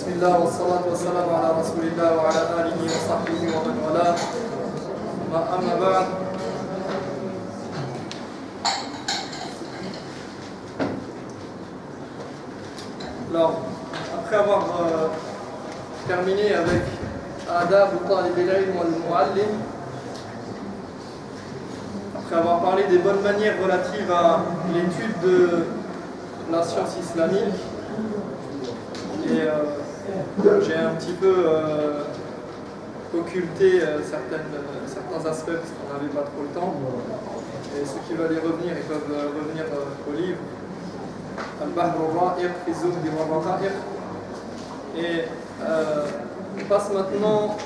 بسم الله والصلاة والسلام على رسول الله وعلى آله وصحبه ومن والاه. أما بعد. Alors, après avoir terminé avec Adab Talib al-Ilm wal Muallim, après avoir parlé des bonnes manières relatives à l'étude de la science islamique, et j'ai un petit peu occulté certains aspects parce qu'on n'avait pas trop le temps, et ceux qui veulent y revenir, ils peuvent revenir au livre Al-Bahr al-Ra'iq fi Zuhd wa Raqa'iq. Et on passe maintenant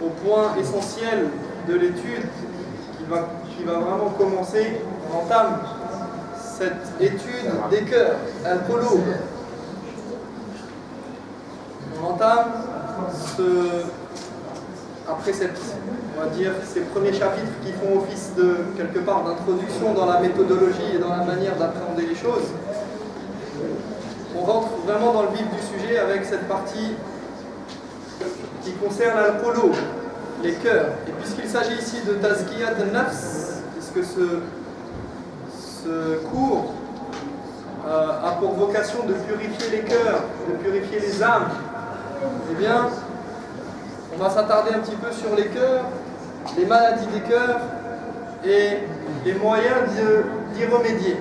au point essentiel de l'étude qui va vraiment commencer. On entame cette étude des cœurs, al-qulub. On entame après on va dire, ces premiers chapitres qui font office de quelque part d'introduction dans la méthodologie et dans la manière d'appréhender les choses. On rentre vraiment dans le vif du sujet avec cette partie qui concerne al-qulub, les cœurs. Et puisqu'il s'agit ici de tazkiyat al-nafs, puisque ce cours a pour vocation de purifier les cœurs, de purifier les âmes, eh bien, on va s'attarder un petit peu sur les cœurs, les maladies des cœurs et les moyens d'y remédier.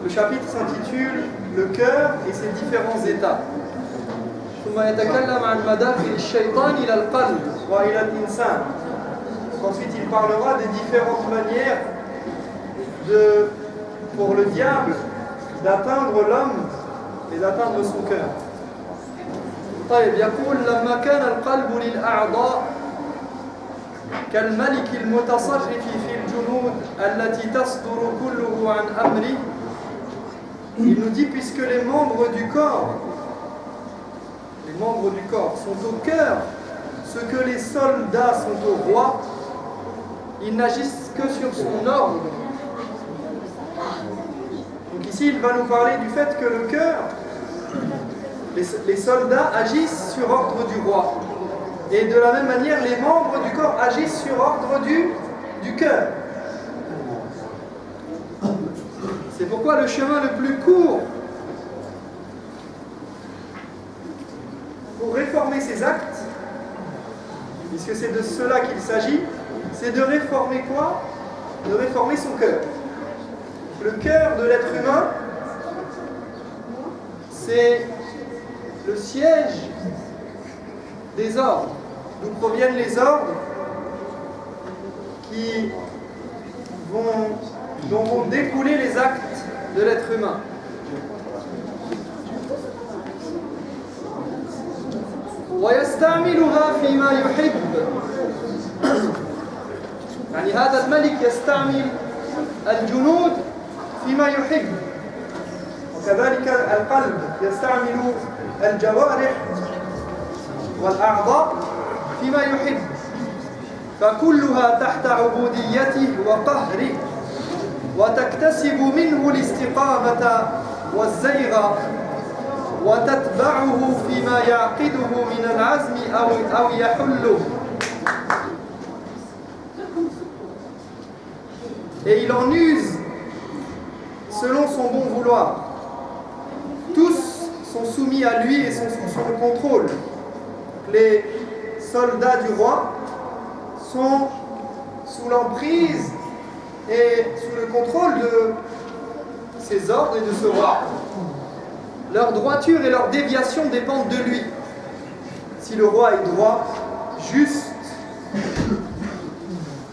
Le chapitre s'intitule Le cœur et ses différents états. Ensuite, il parlera des différentes manières pour le diable d'atteindre l'homme et d'atteindre son cœur. يقول لما كان القلب للأعضاء كالملك المتصرف في الجنود التي تصدر كله عن أمره. Il nous dit, puisque les membres du corps sont au cœur, ce que les soldats sont au roi, ils n'agissent que sur son ordre. Donc ici, il va nous parler du fait que le cœur, les soldats agissent sur ordre du roi. Et de la même manière, les membres du corps agissent sur ordre du cœur. C'est pourquoi le chemin le plus court pour réformer ses actes, puisque c'est de cela qu'il s'agit, c'est de réformer quoi? De réformer son cœur. Le cœur de l'être humain, c'est le siège des ordres, d'où proviennent les ordres dont vont découler les actes de l'être humain. ويستعملها فيما يحب. يعني هذا الملك يستعمل الجنود فيما يحب، وكذلك القلب يستعمل الجوارح والأعضاء فيما يحب، فكلها تحت عبوديته وقهره، وتكتسب منه الاستقامة والزيغ، وتتبعه فيما يعقده من العزم أو يحله. Et il en use selon son bon vouloir. Tous sont soumis à lui et sont sous son contrôle. Les soldats du roi sont sous l'emprise et sous le contrôle de ses ordres et de ce roi. Leur droiture et leur déviation dépendent de lui. Si le roi est droit, juste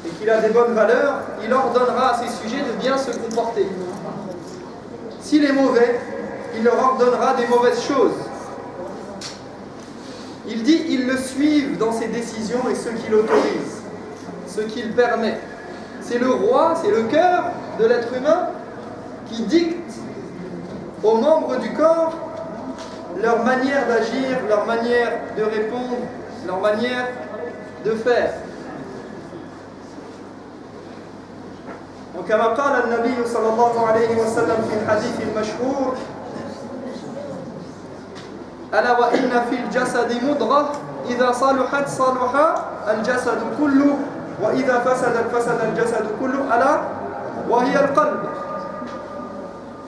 et qu'il a des bonnes valeurs, il ordonnera à ses sujets de bien se comporter. S'il est mauvais, il leur ordonnera des mauvaises choses. Il dit ils le suivent dans ses décisions et ce qu'il autorise, ce qu'il permet. C'est le roi, c'est le cœur de l'être humain qui dicte aux membres du corps leur manière d'agir, leur manière de répondre, leur manière de faire. وكما قال النبي صلى الله عليه وسلم في الحديث المشهور ألا وإن في الجسد مضغة إذا صلحت صلح الجسد كله وإذا فسدت فسد الجسد كله ألا وهي القلب.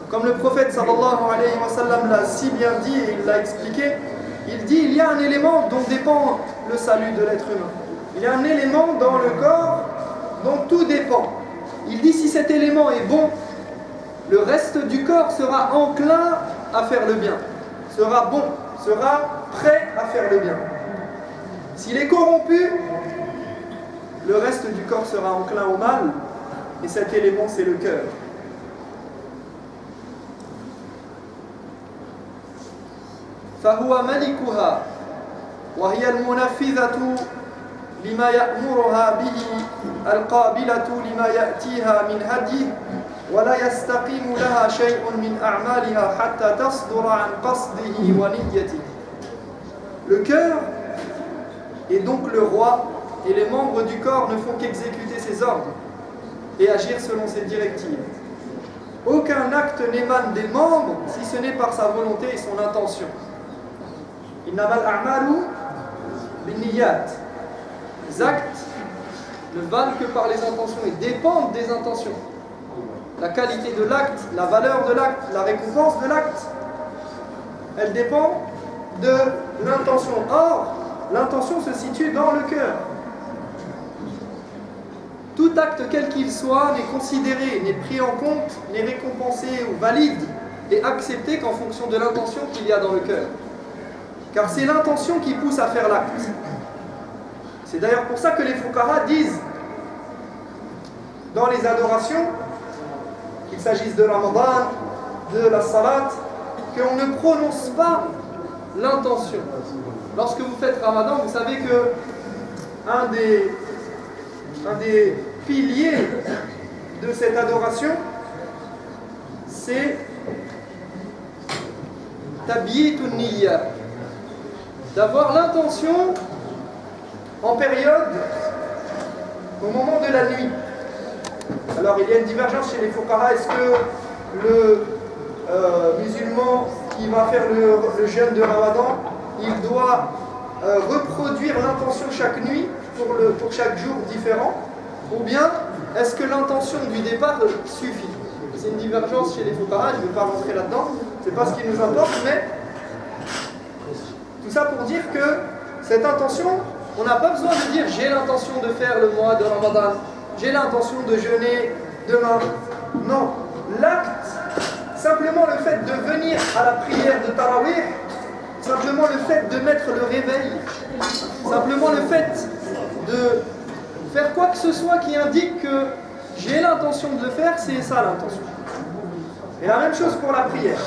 Comme le prophète sallallahu alayhi wa sallam l'a si bien dit et il l'a expliqué, il dit il y a un élément dont dépend le salut de l'être humain. Il y a un élément dans le corps dont tout dépend. Il dit si cet élément est bon, le reste du corps sera enclin à faire le bien, sera bon, sera prêt à faire le bien. S'il est corrompu, le reste du corps sera enclin au mal, et cet élément c'est le cœur. فهو ملكها وهي المنفذة لما يأمرها به القابلة لما يأتيها من هديه ولا يستقيم لها شيء من أعمالها حتى تصدر عن قصده ونيته. Le cœur est donc le roi et les membres du corps ne font qu'exécuter ses ordres et agir selon ses directives. Aucun acte n'émane des membres si ce n'est par sa volonté et son intention. إنما الأعمال بالنيات. Les actes ne valent que par les intentions et dépendent des intentions. La qualité de l'acte, la valeur de l'acte, la récompense de l'acte, elle dépend de l'intention. Or, l'intention se situe dans le cœur. Tout acte quel qu'il soit n'est considéré, n'est pris en compte, n'est récompensé ou valide et accepté qu'en fonction de l'intention qu'il y a dans le cœur. Car c'est l'intention qui pousse à faire l'acte. C'est d'ailleurs pour ça que les fuqaha disent dans les adorations, qu'il s'agisse de Ramadan, de la salat, qu'on ne prononce pas l'intention. Lorsque vous faites Ramadan, vous savez que un des piliers de cette adoration, c'est tabyitun niyya, d'avoir l'intention en période au moment de la nuit. Alors il y a une divergence chez les fuqaha. Est-ce que le musulman qui va faire le jeûne de Ramadan, il doit reproduire l'intention chaque nuit pour chaque jour différent, ou bien est-ce que l'intention du départ suffit? C'est une divergence chez les fuqaha, je ne vais pas rentrer là-dedans, c'est pas ce qui nous importe, mais tout ça pour dire que cette intention, on n'a pas besoin de dire j'ai l'intention de faire le mois de Ramadan, j'ai l'intention de jeûner demain. Non, l'acte, simplement le fait de venir à la prière de Tarawih, simplement le fait de mettre le réveil, simplement le fait de faire quoi que ce soit qui indique que j'ai l'intention de le faire, c'est ça l'intention. Et la même chose pour la prière.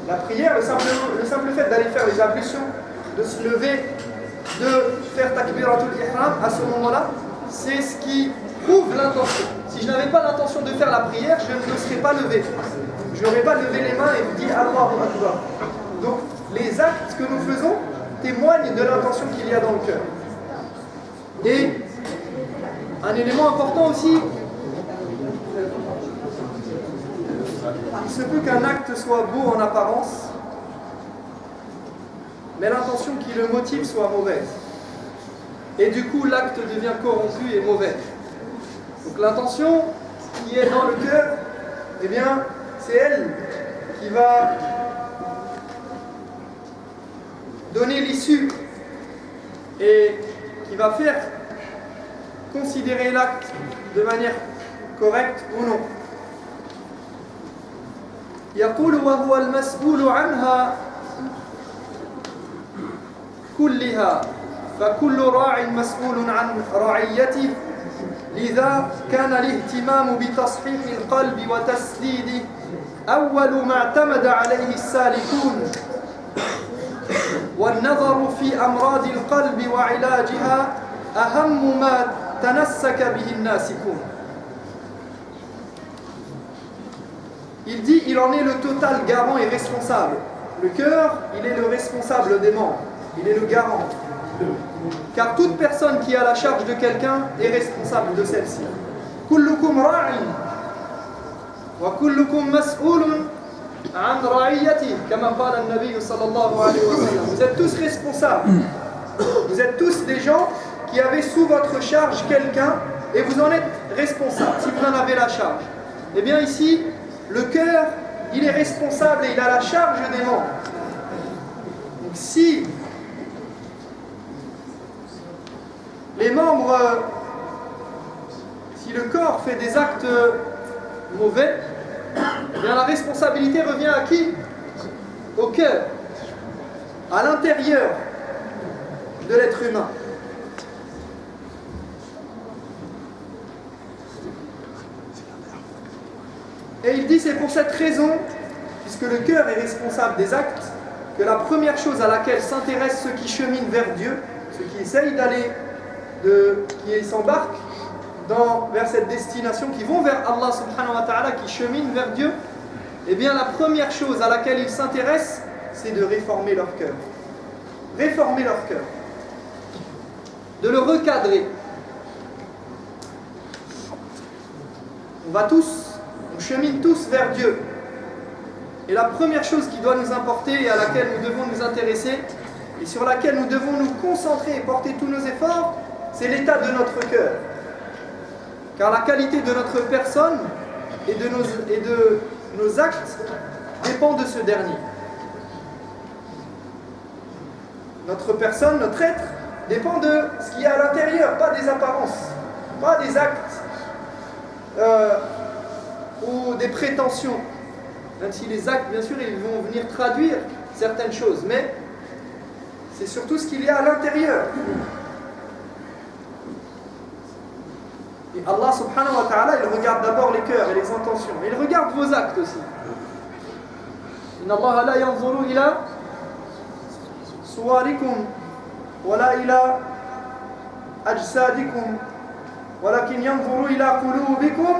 La prière, le simple fait d'aller faire les ablutions, de se lever, de faire takbiratul ihram, à ce moment-là, c'est ce qui prouve l'intention. Si je n'avais pas l'intention de faire la prière, je ne me serais pas levé. Je n'aurais pas levé les mains et dit Allahu Akbar. Donc, les actes que nous faisons témoignent de l'intention qu'il y a dans le cœur. Et un élément important aussi, il se peut qu'un acte soit beau en apparence, mais l'intention qui le motive soit mauvaise. Et du coup, l'acte devient corrompu et mauvais. Donc l'intention qui est dans le cœur, eh bien, c'est elle qui va donner l'issue et qui va faire considérer l'acte de manière correcte ou non. يقول وهو المسؤول عنها كلها فكل راع مسؤول عن رعيته لذا كان الاهتمام بتصحيح القلب وتسديده أول ما اعتمد عليه السالكون والنظر في أمراض القلب وعلاجها أهم ما تنسك به الناسكون. Il dit, il en est le total garant et responsable. Le cœur, il est le responsable des membres, il est le garant. Car toute personne qui a la charge de quelqu'un est responsable de celle-ci. كلكم راع وكلكم مسؤول عن رعيته كما قال النبي صلى الله عليه وسلم. Vous êtes tous responsables. Vous êtes tous des gens qui avez sous votre charge quelqu'un et vous en êtes responsable si vous en avez la charge. Eh bien ici, le cœur, il est responsable et il a la charge des membres. Donc si les membres, si le corps fait des actes mauvais, eh bien la responsabilité revient à qui? Au cœur, à l'intérieur de l'être humain. Et il dit, c'est pour cette raison, puisque le cœur est responsable des actes, que la première chose à laquelle s'intéressent ceux qui cheminent vers Dieu, ceux qui essayent d'aller, qui s'embarquent vers cette destination, qui vont vers Allah subhanahu wa ta'ala, qui cheminent vers Dieu, eh bien la première chose à laquelle ils s'intéressent, c'est de réformer leur cœur. Réformer leur cœur. De le recadrer. On chemine tous vers Dieu. Et la première chose qui doit nous importer et à laquelle nous devons nous intéresser et sur laquelle nous devons nous concentrer et porter tous nos efforts, c'est l'état de notre cœur. Car la qualité de notre personne et de nos actes dépend de ce dernier. Notre personne, notre être, dépend de ce qu'il y a à l'intérieur, pas des apparences, pas des actes ou des prétentions. Même si les actes, bien sûr, ils vont venir traduire certaines choses, mais c'est surtout ce qu'il y a à l'intérieur. Et Allah subhanahu wa ta'ala, il regarde d'abord les cœurs et les intentions. Mais il regarde vos actes aussi. Inna Allah la yanzuru ila suwarikum wala ila ajsadikum walakin yanzuru ila qulubikum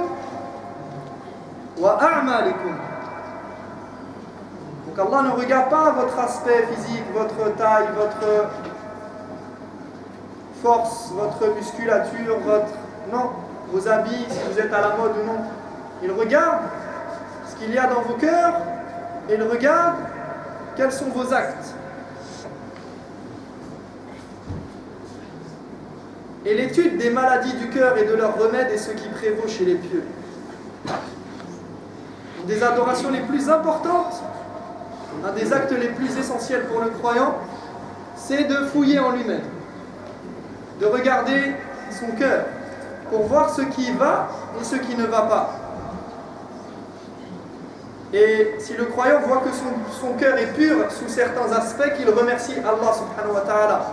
wa a'malikum. Donc Allah ne regarde pas votre aspect physique, votre taille, votre force, votre musculature, non, vos habits, si vous êtes à la mode ou non. Il regarde ce qu'il y a dans vos cœurs et il regarde quels sont vos actes. Et l'étude des maladies du cœur et de leurs remèdes est ce qui prévaut chez les pieux. Une des adorations les plus importantes, un des actes les plus essentiels pour le croyant, c'est de fouiller en lui-même, de regarder son cœur pour voir ce qui va et ce qui ne va pas. Et si le croyant voit que son cœur est pur sous certains aspects, qu'il remercie Allah subhanahu wa ta'ala.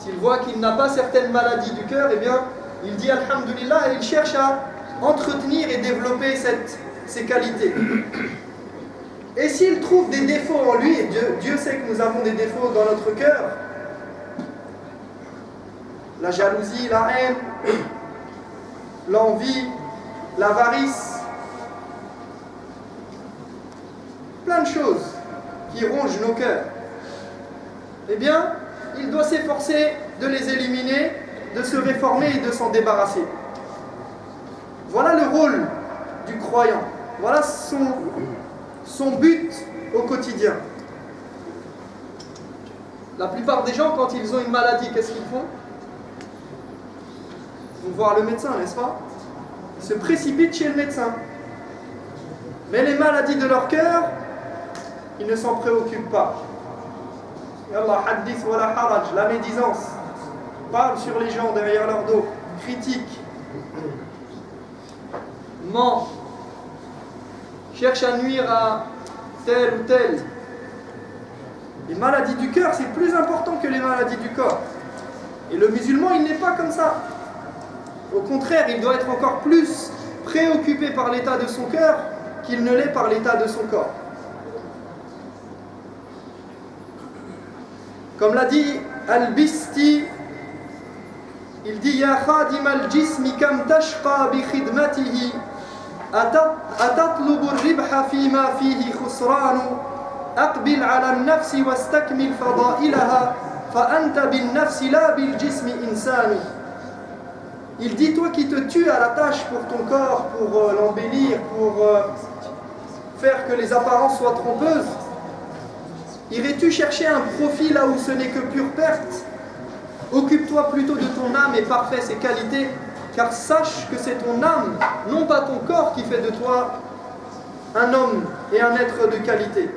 S'il voit qu'il n'a pas certaines maladies du cœur, eh bien, il dit Alhamdulillah et il cherche à entretenir et développer ces qualités. Et s'il trouve des défauts en lui, et Dieu sait que nous avons des défauts dans notre cœur, la jalousie, la haine, l'envie, l'avarice, plein de choses qui rongent nos cœurs, eh bien, il doit s'efforcer de les éliminer, de se réformer et de s'en débarrasser. Voilà le rôle du croyant. Voilà son but au quotidien. La plupart des gens, quand ils ont une maladie, qu'est-ce qu'ils font? Ils vont voir le médecin, n'est-ce pas? Ils se précipitent chez le médecin. Mais les maladies de leur cœur, ils ne s'en préoccupent pas. Allah hadith wa la haraj, la médisance, parle sur les gens derrière leur dos, critique, ment, cherche à nuire à tel ou tel. Les maladies du cœur, c'est plus important que les maladies du corps. Et le musulman, il n'est pas comme ça. Au contraire, il doit être encore plus préoccupé par l'état de son cœur qu'il ne l'est par l'état de son corps. Comme l'a dit Al-Bisti, il dit Ya khadim al-jismi kam tashqa bi khidmatihi atatlubu ar-ribha fima fihi khusranu aqbil ala an-nafsi wastakmil fada'ilaha fa anta bin-nafsi la bil-jismi insani. Il dit, toi qui te tues à la tâche pour ton corps, pour l'embellir, pour faire que les apparences soient trompeuses, irais-tu chercher un profit là où ce n'est que pure perte? Occupe-toi plutôt de ton âme et parfait ses qualités, car sache que c'est ton âme, non pas ton corps, qui fait de toi un homme et un être de qualité.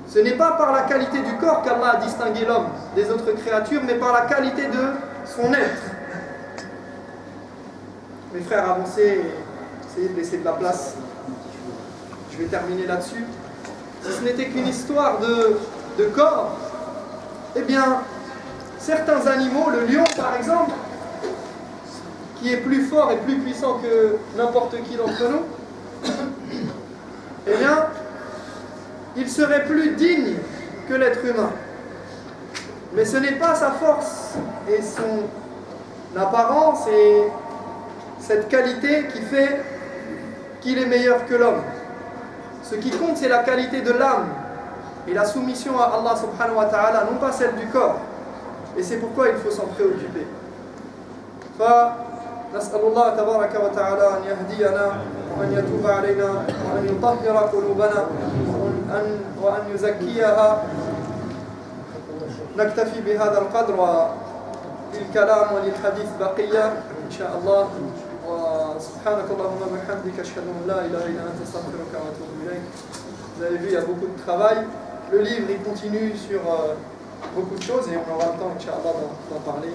Ce n'est pas par la qualité du corps qu'Allah a distingué l'homme des autres créatures, mais par la qualité de son être. Mes frères, avancez, essayez de laisser de la place. Je vais terminer là-dessus. Si ce n'était qu'une histoire de corps, eh bien, certains animaux, le lion par exemple, qui est plus fort et plus puissant que n'importe qui d'entre nous, eh bien, il serait plus digne que l'être humain. Mais ce n'est pas sa force et son apparence et cette qualité qui fait qu'il est meilleur que l'homme. Ce qui compte, c'est la qualité de l'âme et la soumission à Allah subhanahu wa ta'ala, non pas celle du corps. Et c'est pourquoi il faut s'en préoccuper. نسأل الله تبارك وتعالى أن يهدينا وأن يتوب علينا وأن يطهر قلوبنا وأن يزكيها. نكتفي بهذا القدر وللكلام وللحديث بقية إن شاء الله. وسبحانك اللهم وبحمدك أشهد أن لا إله إلا أنت أستغفرك وأتوب إليك. Vous avez vu, il y a beaucoup de travail. Le livre il continue sur beaucoup de choses et on aura le temps, Inch'Allah, d'en parler.